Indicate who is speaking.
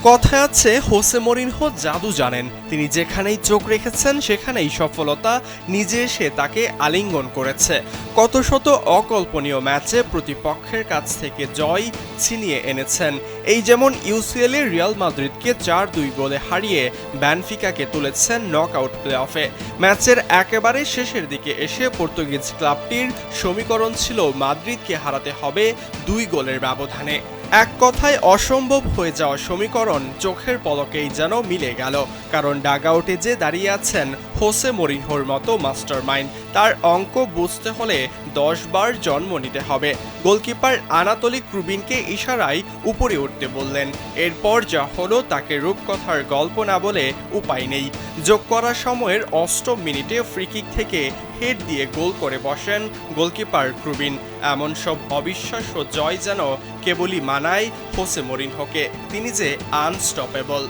Speaker 1: কথায় আছে Jose Mourinho জাদু জানেন। তিনি যেখানেই চোখ রেখেছেন সেখানেই সফলতা নিজে এসে তাকে আলিঙ্গন করেছে। কত শত অকল্পনীয় ম্যাচে প্রতিপক্ষের কাছ থেকে জয় ছিনিয়ে এনেছেন। এই যেমন ইউসিএল এ রিয়াল মাদ্রিদকে 4-2 গোলে হারিয়ে বেনফিকাকে তুলেছেন নকআউট প্লে অফে। ম্যাচের একেবারে শেষের দিকে এসে পর্তুগিজ ক্লাবটির সমীকরণ ছিল মাদ্রিদকে হারাতে হবে 2 গোলের ব্যবধানে। এক কথায় অসম্ভব হয়ে যাওয়া সমীকরণ চোখের পলকেই যেন মিলে গেল। কারণ ডাগআউটে যে দাঁড়িয়ে আছেন হোসে মরিনহোর মতো মাস্টারমাইন্ড, তার অঙ্ক বুঝতে হলে 10 বার জন্ম নিতে হবে। গোলকিপার আনাতোলি ক্রুবিনকে ইশারায় উপরে উঠতে বললেন। এরপর যা হলো তাকে রূপকথার গল্প না বলে উপায় নেই। যোগ করা সময়ের 8ম মিনিটে ফ্রিকিক থেকে হেড দিয়ে গোল করে বসেন গোলকিপার ক্রুবিন। এমন সব অবিশ্বাস্য জয় যেন কেবলই মানায় হোসে মরিনহোকে। তিনি যে আনস্টপেবল।